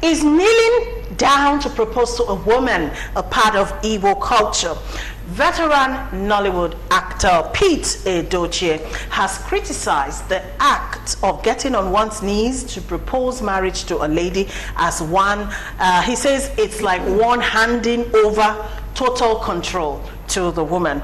Is kneeling down to propose to a woman a part of Igbo culture? Veteran Nollywood actor Pete Edochie has criticized the act of getting on one's knees to propose marriage to a lady as one, he says it's like one handing over total control to the woman.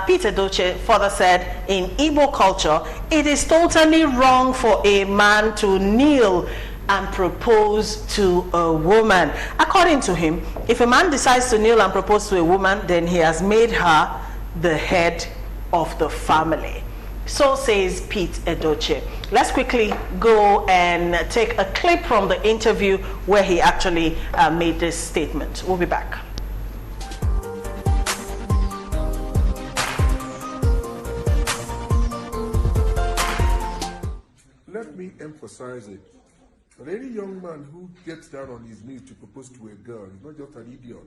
Pete Edochie further said, in Igbo culture, it is totally wrong for a man to kneel and propose to a woman. According to him, if a man decides to kneel and propose to a woman, then he has made her the head of the family. So says Pete Edochie. Let's quickly go and take a clip from the interview where he actually made this statement. We'll be back. Let me emphasize it. But any young man who gets down on his knees to propose to a girl is not just an idiot,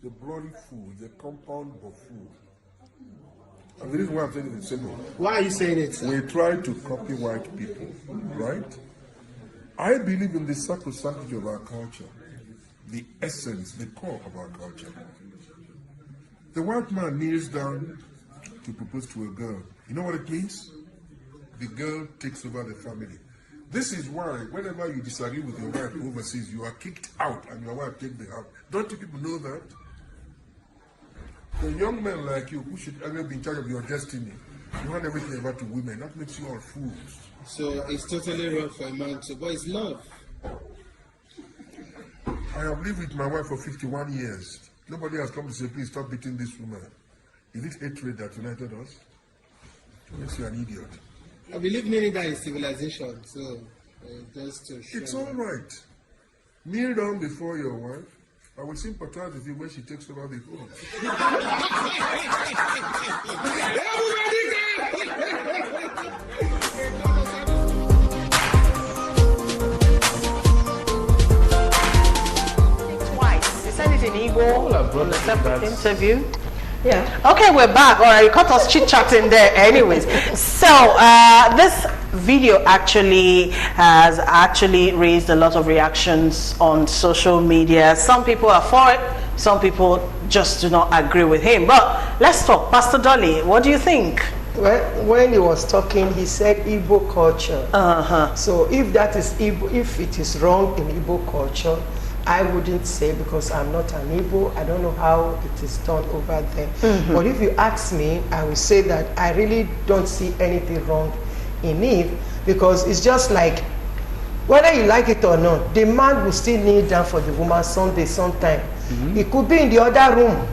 the bloody fool, the compound buffoon. And the reason why I'm saying it is simple. Why are you saying it, sir? We try to copy white people, right? I believe in the sacrosanctity of our culture, the essence, the core of our culture. The white man kneels down to propose to a girl. You know what it means? The girl takes over the family. This is why whenever you disagree with your wife overseas, you are kicked out and your wife takes the house. Don't you people know that? The young men like you who should ever be in charge of your destiny, you want everything about to women. That makes you all fools. So it's totally wrong for a man to, but it's love. I have lived with my wife for 51 years. Nobody has come to say, please stop beating this woman. Is it hatred that united us? It makes you an idiot. I believe many that is civilization, so just to show. It's all right. Kneel down before your wife. I will sympathize with you when she takes over the home. Twice. He said it in Igbo on a separate interview. Yeah. Okay, we're back. All right, you caught us chit-chatting there anyways. So this video actually has raised a lot of reactions on social media. Some people are for it, some people just do not agree with him. But let's talk. Pastor Dolly, what do you think? Well, when he was talking, he said Igbo culture. So if that is Igbo, if it is wrong in Igbo culture, I wouldn't say, because I'm not an Igbo. I don't know how it is done over there. But if you ask me, I will say that I really don't see anything wrong in it, because it's just like, whether you like it or not, the man will still kneel down for the woman sometime. He could be in the other room.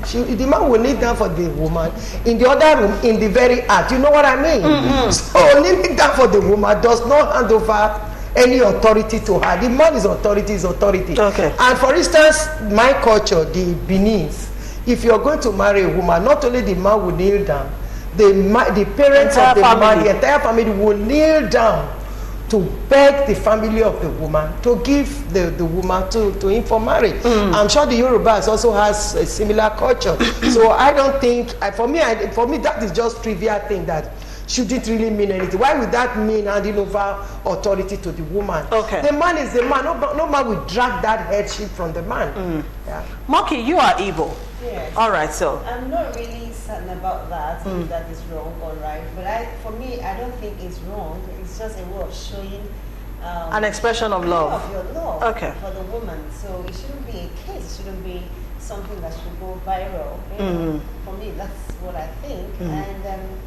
The man will kneel down for the woman in the other room, in the very act. You know what I mean? So kneeling down for the woman does not hand over any authority to her. The man is authority, is authority. Okay. And for instance, my culture, the Beninese, if you're going to marry a woman, not only the man will kneel down, the parents of the woman, the entire family will kneel down to beg the family of the woman to give the woman to him for marriage. I'm sure the Yorubas also has a similar culture. So I don't think, for me that is just trivial thing that shouldn't really mean anything. Why would that mean handing over authority to the woman? Okay. The man is the man. No man will drag that headship from the man. Yeah. Maki, you are Igbo. Yes. All right, so. I'm not really certain about that, if that is wrong or right. But for me, I don't think it's wrong. It's just a way of showing an expression of love. Of your love for the woman. So it shouldn't be a case. It shouldn't be something that should go viral. You know? For me, that's what I think. And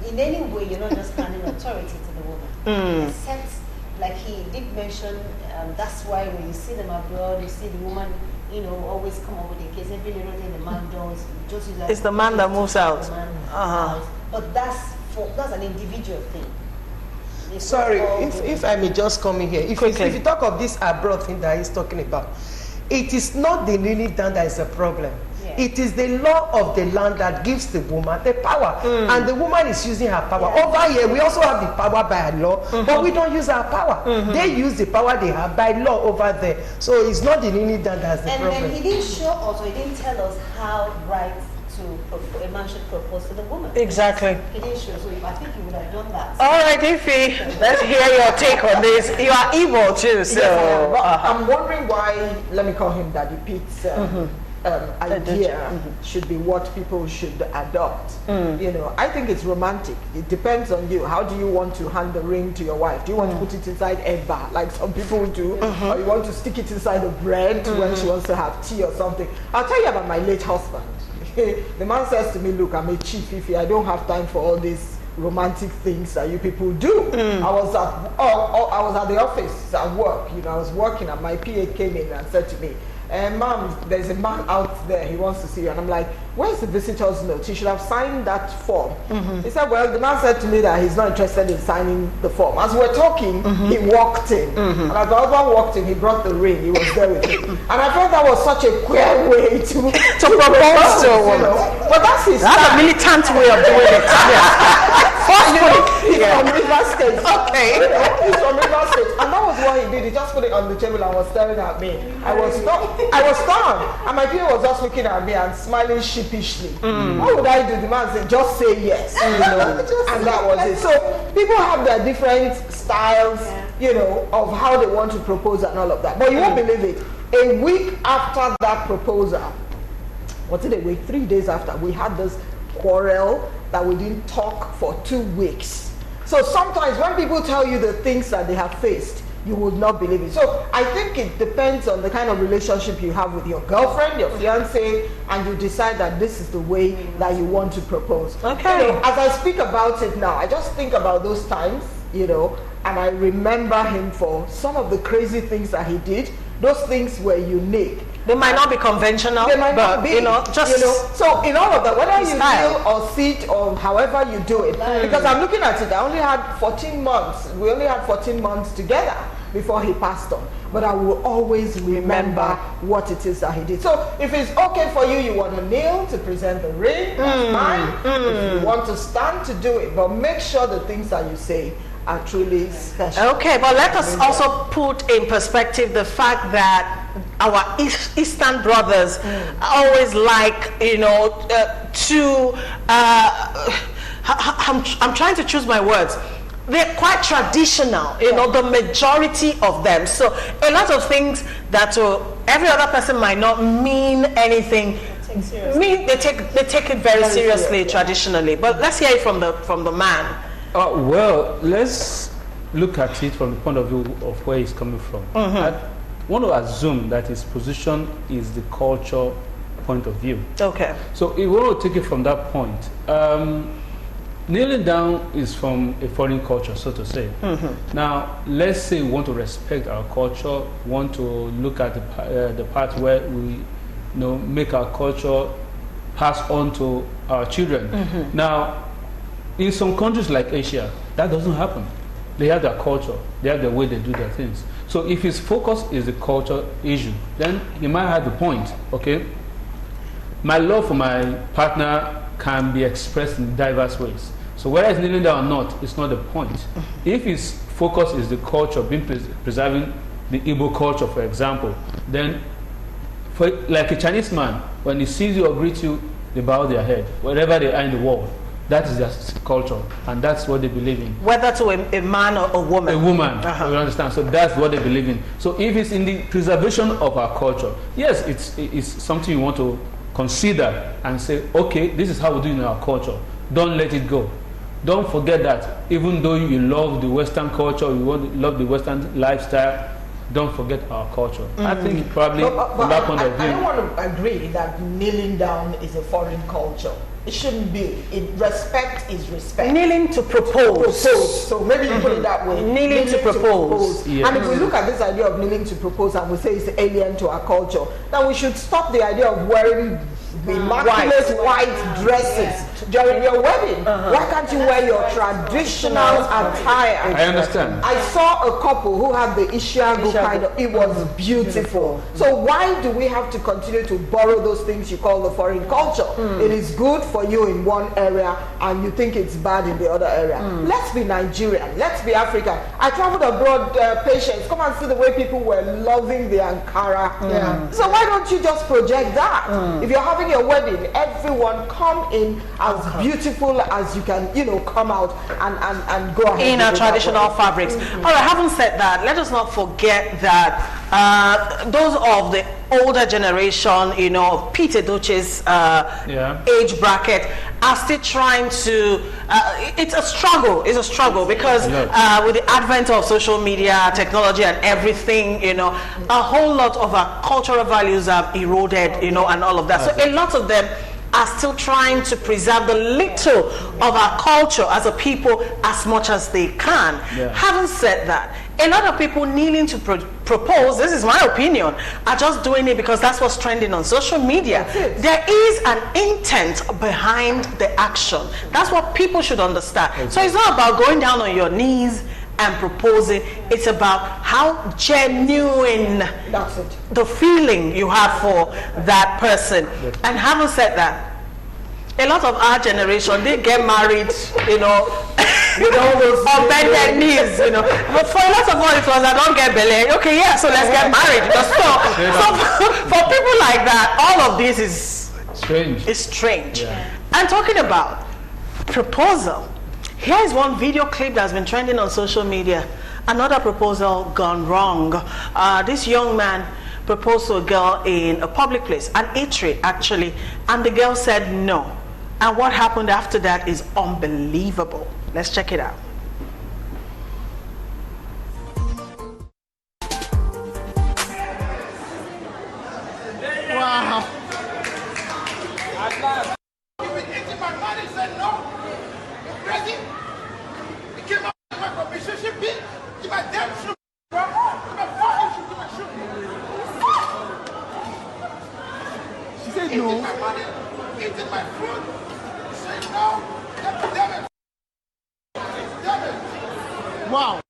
in any way, you're not just handing authority to the woman. Except, like he did mention, that's why when you see them abroad, you see the woman, you know, always come up with a case. Every little thing the man does, just use that. It's the man that moves out. But that's an individual thing. Sorry, if I may just come in here. If you talk of this abroad thing that he's talking about, it is not the kneeling down that is a problem. It is the law of the land that gives the woman the power. And the woman is using her power. Over here, we also have the power by law, but we don't use our power. They use the power they have by law over there. So it's not the kneeling down that's the problem. And he didn't show us, or he didn't tell us how right a man should propose to the woman. Exactly. He didn't show, so I think he would have done that. All right, Ify, let's hear your take on this. You are Igbo too, so. Yes, but I'm wondering why, let me call him Daddy Pete's idea should be what people should adopt. You know, I think it's romantic. It depends on you. How do you want to hand the ring to your wife? Do you want to put it inside Eba, like some people do? Or you want to stick it inside the bread when she wants to have tea or something? I'll tell you about my late husband. The man says to me, look, I'm a chief, Ify, I don't have time for all these romantic things that you people do. I was at the office at work, you know, I was working and my PA came in and said to me, Mom, there's a man out there, he wants to see you. And I'm like, where's the visitor's note? He should have signed that form. He said, well, the man said to me that he's not interested in signing the form. As we're talking, he walked in. And as the husband walked in, he brought the ring, he was there with him. And I felt that was such a queer way to propose to a woman. But that's his That's a militant way of doing it. Forcefully. He's from River State. Okay. He's from River State. And that was what he did. He just put it on the table and was staring at me. I was stunned. And my PA was just looking at me and smiling sheepishly. What would I do? The man said, just say yes. You know? And that was it. So people have their different styles, you know, of how they want to propose and all of that. But you won't believe it. A week after that proposal, what's it, a week? 3 days after, we had this quarrel that we didn't talk for 2 weeks. So sometimes when people tell you the things that they have faced, you would not believe it. So I think it depends on the kind of relationship you have with your girlfriend, your fiance, and you decide that this is the way that you want to propose. Okay. You know, as I speak about it now, I just think about those times, you know, and I remember him for some of the crazy things that he did. Those things were unique. They might not be conventional, They might but not be, you know, just So in all of that, whether you style. kneel or sit or however you do it, because I'm looking at it, I only had 14 months. We only had 14 months together before he passed on. But I will always remember what it is that he did. So if it's okay for you, you want to kneel to present the ring, that's fine. If you want to stand, to do it. But make sure the things that you say are truly special. Okay, but let us also put in perspective the fact that our Eastern brothers always like, you know, I'm trying to choose my words. They're quite traditional, you know, the majority of them. So a lot of things that to every other person might not mean anything, they take it very seriously traditionally. But let's hear it from the man. Well, let's look at it from the point of view of where he's coming from. I want to assume that his position is the culture point of view. Okay. So if we want to take it from that point, kneeling down is from a foreign culture, so to say. Now, let's say we want to respect our culture, want to look at the part where we, you know, make our culture pass on to our children. Now, in some countries like Asia, that doesn't happen. They have their culture, they have the way they do their things. So if his focus is the culture issue, then he might have the point, okay? My love for my partner can be expressed in diverse ways. So whether he's kneeling down or not, it's not the point. If his focus is the culture, being preserving the Igbo culture, for example, then for, like a Chinese man, when he sees you or greets you, they bow their head, wherever they are in the world. That is their culture, and that's what they believe in. Whether to a man or a woman. A woman, you understand? So that's what they believe in. So if it's in the preservation of our culture, yes, it's something you want to consider and say, okay, this is how we do it in our culture. Don't let it go. Don't forget that even though you love the Western culture, you love the Western lifestyle, don't forget our culture. I think probably from that point of view. I don't want to agree that kneeling down is a foreign culture. It shouldn't be. Respect is respect. Kneeling to propose. So maybe you put it that way. Kneeling to propose. Yes. And if we look at this idea of kneeling to propose and we say it's alien to our culture, then we should stop the idea of wearing immaculate white dresses during your wedding. Why can't you wear your traditional attire? I understand. I saw a couple who had the Ishiagu kind of, it was beautiful. So why do we have to continue to borrow those things you call the foreign culture? It is good for you in one area and you think it's bad in the other area. Let's be Nigerian, let's be African. I traveled abroad, patients, come and see the way people were loving the Ankara. So why don't you just project that? If you're having having your wedding, everyone come in as beautiful as you can, you know, come out and go ahead. In our traditional fabrics. All right, having said that, let us not forget that those of the older generation, you know, Pete Edochie's age bracket, are still trying to, it's a struggle because with the advent of social media, technology and everything, you know, a whole lot of our cultural values have eroded, you know, and all of that. So a lot of them are still trying to preserve the little of our culture as a people as much as they can. Having said that, a lot of people kneeling to propose, this is my opinion, are just doing it because that's what's trending on social media. There is an intent behind the action. That's what people should understand. So it's not about going down on your knees and proposing. It's about how genuine the feeling you have for that person. And having said that, a lot of our generation, they get married, you know, with all those on bended knees, you know. But for a lot of us, it was, I don't get belly. Okay, yeah, so let's get married. So for people like that, all of this is strange. It's strange. And talking about proposal, here is one video clip that's been trending on social media. Another proposal gone wrong. This young man proposed to a girl in a public place, an eatery actually, and the girl said no. And what happened after that is unbelievable. Let's check it out. Wow. She said no. Eating my food. Say no. Damn it. Wow.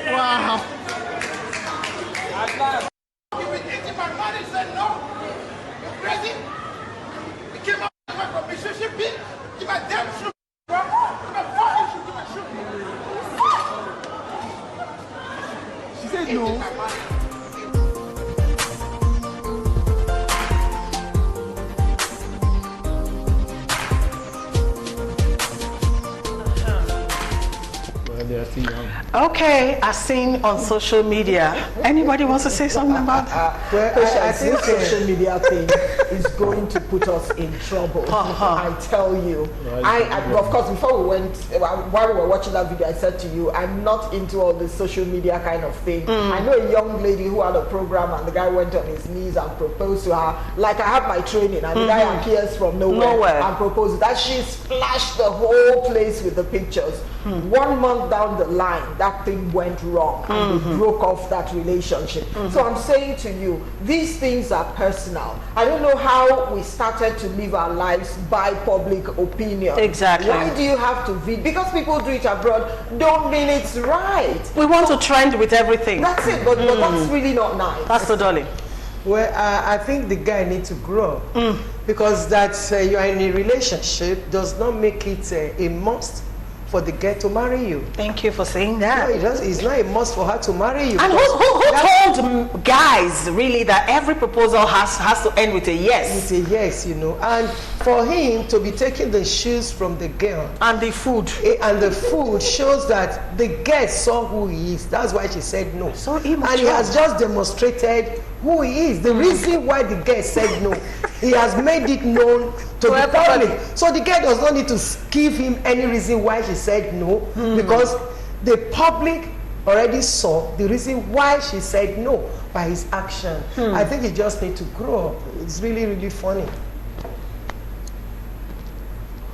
Wow. You've been eating my money, said no. You're crazy. You came out of my relationship, you my damn shoe. You my fucking shoe, you my shoe. She said no. Okay, I've seen on social media. Anybody wants to say something about that? Well, I think social media thing is going to put us in trouble. I tell you. Of course, before we went, while we were watching that video, I said to you, I'm not into all this social media kind of thing. I know a young lady who had a program and the guy went on his knees and proposed to her. Like I have my training and the guy appears from nowhere and proposes. That she splashed the whole place with the pictures. 1 month down the line, that thing went wrong and they broke off that relationship. So I'm saying to you, these things are personal. I don't know how we started to live our lives by public opinion. Exactly. Why do you have to because people do it abroad don't mean it's right. We want to trend with everything. That's it, but that's really not nice. That's the dolly. Well, I think the guy needs to grow because that you are in a relationship does not make it a must for the girl to marry you. Thank you for saying that. No, it's not a must for her to marry you. And who told guys really that every proposal has to end with a yes? It's a yes, you know. And for him to be taking the shoes from the girl and the food shows that the girl saw who he is. That's why she said no. So immature. And he has just demonstrated who he is. The reason why the girl said no, he has made it known to the public. So the girl does not need to give him any reason why she said no, because the public already saw the reason why she said no by his action. I think he just needs to grow up. It's really, really funny.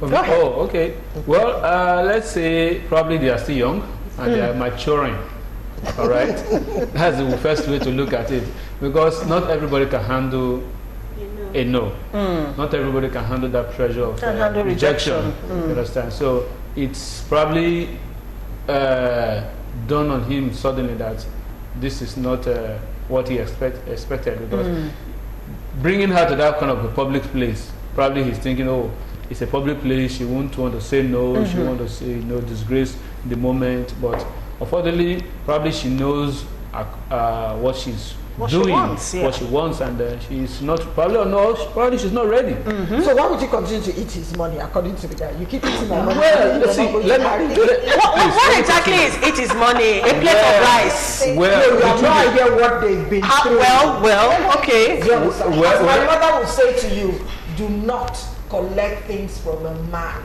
Oh, okay. Well, let's say probably they are still young and they are maturing. All right, that's the first way to look at it, because not everybody can handle a no. Not everybody can handle that pressure of rejection. You understand? So it's probably dawned on him suddenly that this is not what he expected, because bringing her to that kind of a public place, probably he's thinking, oh, it's a public place, she won't want to say no, she won't want to say no, disgrace the moment, but unfortunately, probably she knows what she's what doing she wants, yeah. what she wants, and she's not probably she's not ready. So why would you continue to eat his money according to the guy? You keep eating my money. Well, you're see, not going let to marry me. him. What exactly is it is money? A plate of rice. You have no idea what they've been through. Well, okay. Do you understand? As Well, my mother would say to you, do not collect things from a man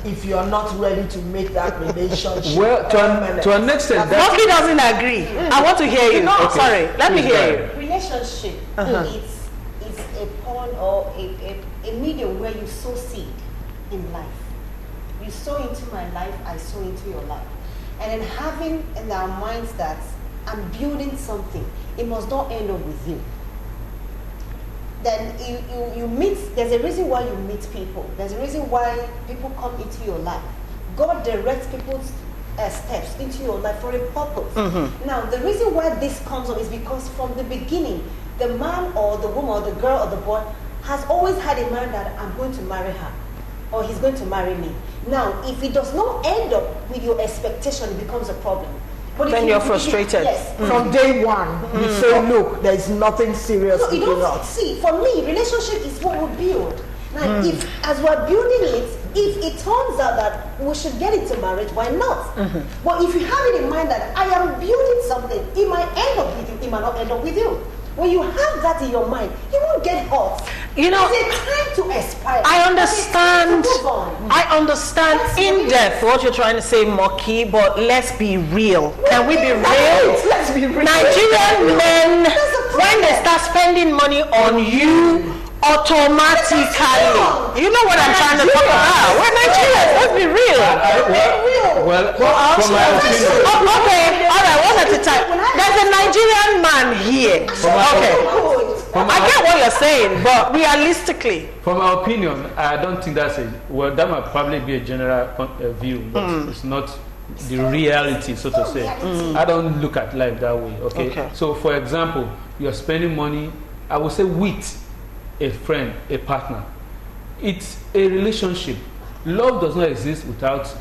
if you are not ready to make that relationship Well, permanent. to an extent, Monkey doesn't agree. I want to hear you. Okay. Sorry, let me hear you. Relationship it's a pond or a medium where you sow seed in life. You sow into my life, I sow into your life. And then having in our minds that I'm building something, it must not end up with you. Then you meet, there's a reason why you meet people. There's a reason why people come into your life. God directs people's steps into your life for a purpose. Now, the reason why this comes up is because from the beginning, the man or the woman or the girl or the boy has always had in mind that I'm going to marry her or he's going to marry me. Now, if it does not end up with your expectation, it becomes a problem. But Then you're frustrated. Yes. From day one, you say, look, there's nothing serious No, you between don't us. see. For me, relationship is what we build. Now, if as we're building it, if it turns out that we should get into marriage, why not? But if you have it in mind that I am building something, it might end up with you, it might not end up with you. When you have that in your mind, you won't get hurt. You know, it's a time to aspire. I understand. To move on. I understand in depth what you're trying to say, Moki, but let's be real. Can we be real? Let's be real. Nigerian men, when they start spending money on you, automatically, you know what I'm trying to talk about. We're Nigerians. Let's be real. From my opinion, Okay, all right, one at a time. There's a Nigerian man here. Okay. I get what you're saying, but realistically, from my opinion, I don't think that's that might probably be a general view, but it's not the reality, so to say. I don't look at life that way. Okay. So, for example, you're spending money, I would say, with a friend, a partner. It's a relationship. Love does not exist without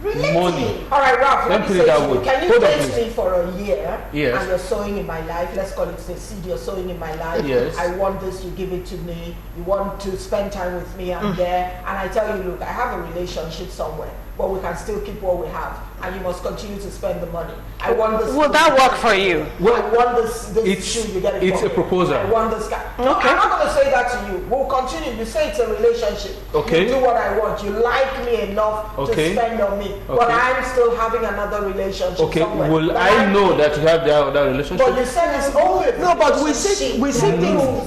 money. All right, Ralph, let me put say it that to you, way. can you Hold on, date please. me for a year Yes. and you're sowing in my life? Let's call it the seed you're sowing in my life. Yes. I want this, you give it to me. You want to spend time with me, I'm there. And I tell you, look, I have a relationship somewhere, but we can still keep what we have. And you must continue to spend the money. I want this. will that work for you? Well, I want this shoe, you get it it's from a me. proposal. I want this guy. No, Okay. I'm not going to say that to you. We'll continue. You say it's a relationship. Okay. You do what I want. You like me enough Okay. to spend on me. But Okay. I'm still having another relationship Okay, somewhere. will But I know that you have that relationship? But you said it's open. No, but we see things.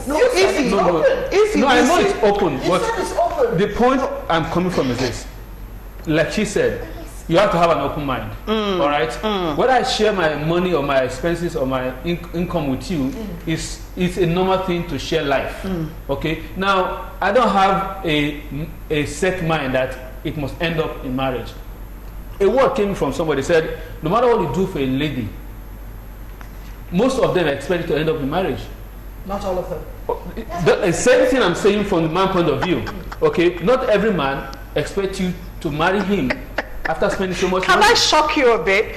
No, if it, No, if it no, I know is- it's open, You but said it's open. the point I'm coming from is this. Like she said, you have to have an open mind. All right? Whether I share my money or my expenses or my income with you is a normal thing to share life. Okay? Now, I don't have a set mind that it must end up in marriage. A word came from somebody said, no matter what you do for a lady, most of them expect it to end up in marriage. Not all of them. The same thing I'm saying from the man point of view. Okay, not every man expects you to marry him after spending so much Can money. I shock you a bit?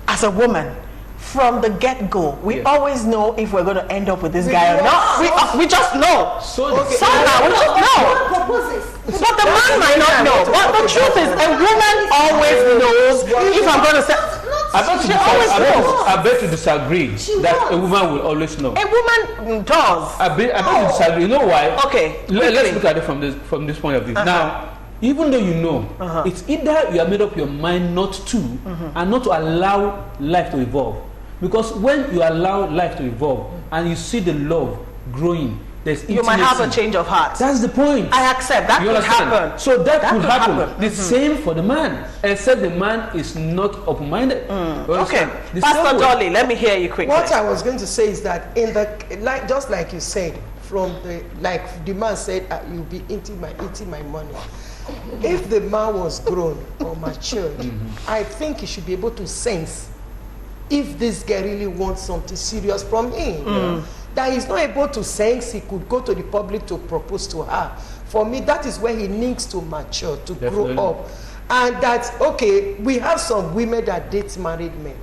As a woman, from the get-go, we Yes. always know if we're going to end up with this guy or not. We just know. So Somehow, we just know. God proposes. But the man might not know. But the truth is, a woman always knows if I'm going to say. I bet to disagree that a woman will always know. A woman does. I bet to disagree. You know why? Okay. Let's look at it from this point of view. Now, even though you know, it's either you have made up your mind not to, and not to allow life to evolve. Because when you allow life to evolve and you see the love growing, there's intimacy. You might have a change of heart. That's the point. I accept. That You could understand? happen. So that could happen. happen. The same for the man, except the man is not open-minded. You Okay. understand? The Pastor same way. Dolly, let me hear you quickly. What I was going to say is that in the just like you said, from the man said, you'll be eating my money. If the man was grown or matured, I think he should be able to sense if this guy really wants something serious from him. That he's not able to sense, he could go to the public to propose to her. For me, that is where he needs to mature, to grow up. And that, okay, we have some women that date married men.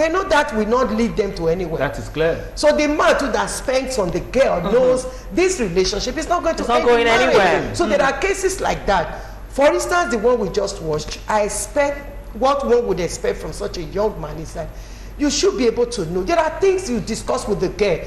they know that will not lead them to anywhere. That is clear. So the man too that spends on the girl knows this relationship is not going to end in marriage. Anywhere. So there are cases like that. For instance, the one we just watched, I expect what one would expect from such a young man is that you should be able to know. There are things you discuss with the girl.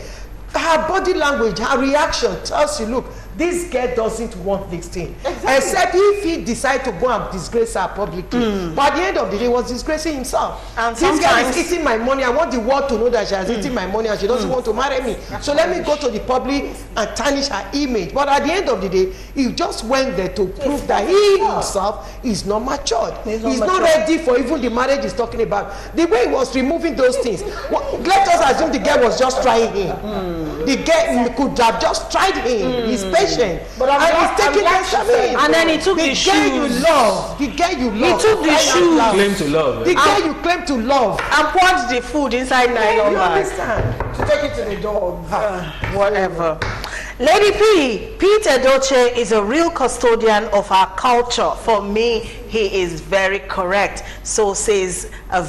Her body language, her reaction tells you, look, this girl doesn't want this thing. Exactly. Except if he decide to go and disgrace her publicly. But at the end of the day, he was disgracing himself. And this girl is eating my money. I want the world to know that she has eaten my money and she doesn't want to marry me. So let me go to the public and tarnish her image. But at the end of the day, he just went there to prove that he himself is not matured. He's not ready for even the marriage he's talking about. The way he was removing those things, let us assume the girl was just trying him. The girl could have just tried him. He's patient. But he's taking this away. And then he took the shoes. The girl you love. The girl you love. He took the shoes. Claim to love. The girl you claim to love. And poured the food inside nylon You bag. understand? To take it to the dog. Whatever. Lady P, Pete Edochie is a real custodian of our culture. For me, he is very correct. So says a